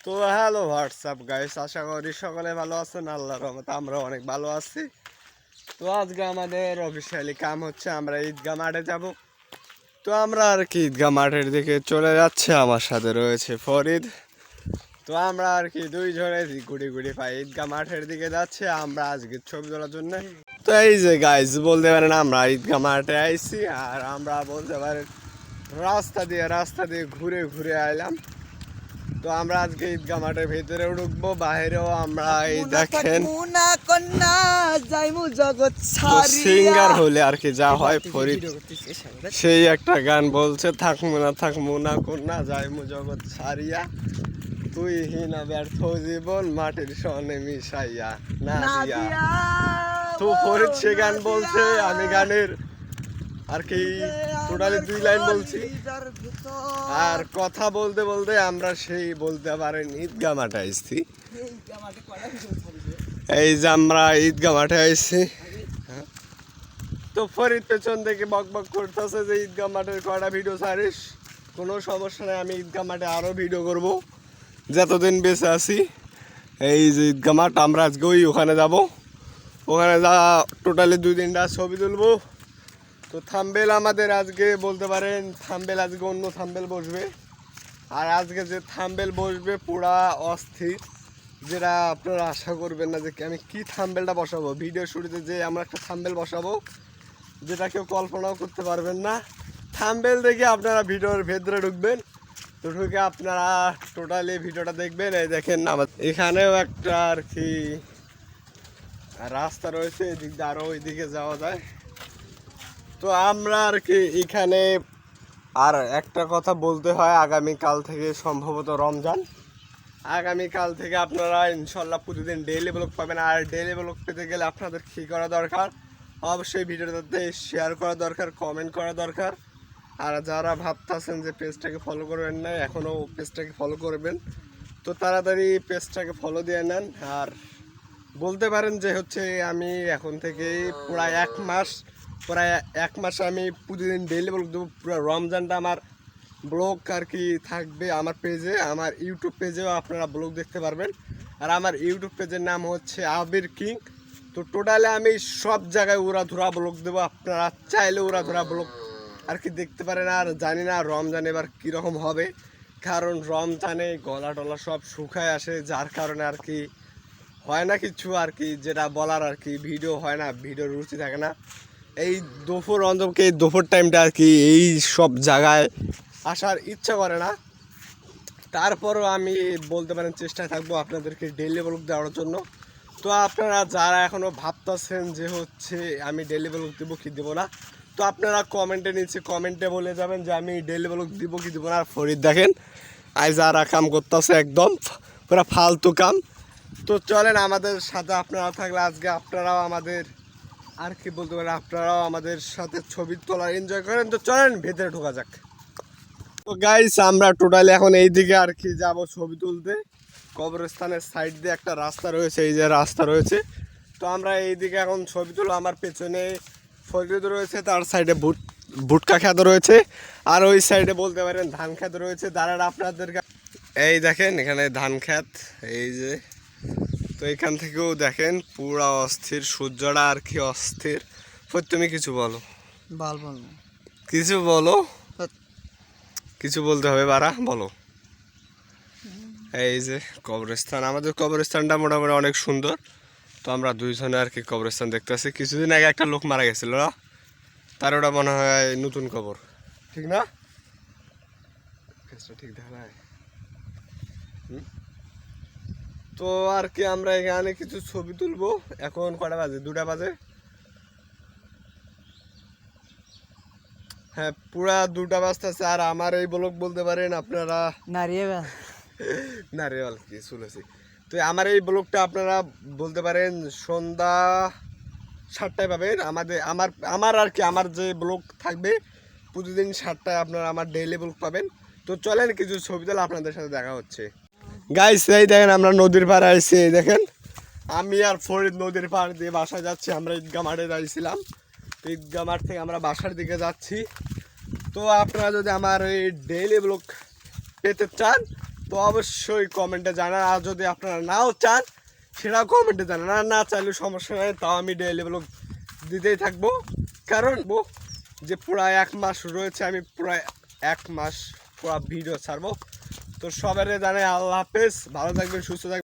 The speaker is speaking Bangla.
তো হ্যালো হোয়াটসঅ্যাপ গাইস, আশা করি সকলে ভালো আছেন। আল্লাহর রহমতে আমরা অনেক ভালো আছি। তো আজকে আমাদের অফিসিয়ালি কাম হচ্ছে, আমরা ঈদগাহ মাঠে যাব। তো আমরা আর কি ঈদগাহ মাঠের দিকে চলে যাচ্ছে, আমার সাথে রয়েছে ফরিদ। তো আমরা আর কি দুইজনে গুড়ি গুড়ি পাই ঈদগাহ মাঠের দিকে যাচ্ছে আমরা আজকে ছবি তোলার জন্য। তো এই যে গাইস বলতে পারেন আমরা ঈদগাহ মাঠে আইছি, আর আমরা বলতে পারেন রাস্তা দিয়ে ঘুরে ঘুরে আইলাম। তো আমরা আজকে ঈদগাহ মাঠের ভেতরে ঢুকবো, বাইরেও আমরা এই দেখেন সিঙ্গার হলে আর কি যা হয় ফরিদ সেই একটা গান বলছে, থাকমু না কন্যা যাইমু জগৎ ছাড়িয়া, তুই হিনা ব্যর্থ জীবন মাটির সনে মিশাইয়া না দিয়া। তো ফরিদ সে গান বলছে, আমি গানের আর কি টোটালি 2 লাইন বলছি। আর কথা বলতে বলতে আমরা সেই বলতে পারেন ঈদগাহ মাঠে আসছি। এই যে আমরা ঈদগাহ মাঠে আসছি। তো ফরিদ পেছন থেকে বক বক করতেছে যে ঈদগাহ মাঠের কয়টা ভিডিও ছাড়িস। কোনো সমস্যা নেই, আমি ঈদগাহ মাঠে আরও ভিডিও করব যতদিন বেঁচে আছি। এই যে ঈদগাহ মাঠ, আমরা আজকে ওখানে যাব। ওখানে যা টোটালি 2-3টা ছবি তুলবো। তো থাম্বেল আমাদের আজকে বলতে পারেন থাম্বেল আজকে অন্য থাম্বেল বসবে। আর আজকে যে থাম্বেল বসবে পুরা অস্থির, যেটা আপনারা আশা করবেন না যে আমি কি থাম্বেলটা বসাবো। ভিডিও শুরুতে যে আমরা একটা থাম্বেল বসাবো যেটা কেউ কল্পনাও করতে পারবেন না। থাম্বেল দেখে আপনারা ভিডিওর ভেতরে ঢুকবেন। তো ঢুকে আপনারা টোটালি ভিডিওটা দেখবেন। এই দেখেন এখানেও একটা আর কি রাস্তা রয়েছে, এদিক দিয়ে আরও ওইদিকে যাওয়া যায়। তো আমরা আর কি এখানে আর একটা কথা বলতে হয়, আগামীকাল থেকে সম্ভবত রমজান। আগামীকাল থেকে আপনারা ইনশাল্লাহ প্রতিদিন ডেইলি ব্লগ পাবেন। আর ডেইলি ব্লগ পেতে গেলে আপনাদের কী করা দরকার, অবশ্যই ভিডিওটাতে শেয়ার করা দরকার, কমেন্ট করা দরকার। আর যারা ভাবতেছেন যে পেজটাকে ফলো করবেন না, এখনও পেজটাকে ফলো করবেন। তো তাড়াতাড়ি পেজটাকে ফলো দিয়ে নেন। আর বলতে পারেন যে হচ্ছে আমি এখন থেকে প্রায় এক মাস আমি প্রতিদিন ডেইলি ব্লগ দেবো। পুরো রমজানটা আমার ব্লগ আর কি থাকবে আমার পেজে, আমার ইউটিউব পেজেও আপনারা ব্লগ দেখতে পারবেন। আর আমার ইউটিউব পেজের নাম হচ্ছে আবির কিং। তো টোটালি আমি সব জায়গায় উড়াধুরা ব্লগ দেবো, আপনারা চাইলে উড়াধুরা ব্লগ আর কি দেখতে পারেন। আর জানি না রমজান এবার কীরকম হবে, কারণ রমজানে গলা টলা সব শুকায় আসে, যার কারণে আর কি হয় না কিছু আর কি যেটা বলার আর কি ভিডিও হয় না, ভিডিওর রুচি থাকে না। এই দুপুর অন্তকে এই দুপুর টাইমটা আর কি এই সব জায়গায় আসার ইচ্ছা করে না। তারপরও আমি বলতে পারেন চেষ্টায় থাকবো আপনাদেরকে ডেইলি ব্লগ দেওয়ার জন্য। তো আপনারা যারা এখনও ভাবতেছেন যে হচ্ছে আমি ডেইলি ব্লগ দেবো কি দেবো না, তো আপনারা কমেন্টে বলে যাবেন যে আমি ডেইলি ব্লগ দিব কি দেবো না। আর ফরিদ দেখেন আজ যারা কাম করতেছে একদম পুরো ফালতু কাম। তো চলেন আমাদের সাথে আপনারা থাকলে আজকে আপনারাও আমাদের আর কি বলতে পারেন আপনারাও আমাদের সাথে ছবি তোলা এনজয় করেন। তো চলেন ভেতরে ঢোকা যাক। তো গাইস আমরা টোটালি এখন এই দিকে আর কি যাবো ছবি তুলতে। কবরস্থানের সাইড দিয়ে একটা রাস্তা রয়েছে, এই যে রাস্তা রয়েছে। তো আমরা এই দিকে এখন ছবি তুলো। আমার পেছনে ফরিদ রয়েছে, তার সাইডে ভুট্টা খেত রয়েছে, আর ওই সাইডে বলতে পারেন ধান খেত রয়েছে। দাঁড়ান আপনাদেরকে এই দেখেন এখানে ধান খেত, এই যে। তো এখান থেকেও দেখেন পুরা অস্থির, সূর্যটা আর কি অস্থির। তুমি কিছু বলো, কিছু বলো, কিছু বলতে হবে বারা, বলো। এই যে কবরস্থান, আমাদের কবরস্থানটা মোটামুটি অনেক সুন্দর। তো আমরা দুইজনে আর কি কবরস্থান দেখতে আসি। কিছুদিন আগে একটা লোক মারা গেছিল, তার ওটা মনে হয় নতুন কবর, ঠিক না? ঠিক দেখা যায়। তো আর কি আমরা এখানে কিছু ছবি তুলবো। এখন কটা বাজে? 2টা বাজে। হ্যাঁ, পুরা 2টা বাজতেছে। আর আমার এই ব্লগ বলতে পারেন আপনারা নারিয়েল কি শুনেছি। তো আমার এই ব্লগটা আপনারা বলতে পারেন সন্ধ্যা 7টায় পাবেন। আমার আর কি আমার যে ব্লগ থাকবে প্রতিদিন 7টায় আপনারা আমার ডেইলি ব্লগ পাবেন। তো চলেন কিছু ছবি তোলা, আপনাদের সাথে দেখা হচ্ছে। গাইস এই দেখেন আমরা নদীর পাড়ে আসছি। এই দেখেন আমি আর ফরিদ নদীর পাড় দিয়ে বাসায় যাচ্ছি। আমরা ঈদগাহ মাঠে দাঁড়িয়েছিলাম, তো ঈদগাহ মাঠ থেকে আমরা বাসার দিকে যাচ্ছি। তো আপনারা যদি আমার এই ডেইলি ব্লগ পেতে চান তো অবশ্যই কমেন্টে জানান, আর যদি আপনারা নাও চান সেটাও কমেন্টে জানান, আর না চাইলেও সমস্যা নেই, তাও আমি ডেইলি ব্লগ দিতেই থাকবো। কারণ যে প্রায় 1 মাস রয়েছে, আমি প্রায় 1 মাস পুরো ভিডিও ছাড়বো। তো সবাই জানাই আল্লাহ হাফেজ, ভালো থাকবেন, সুস্থ থাকবেন।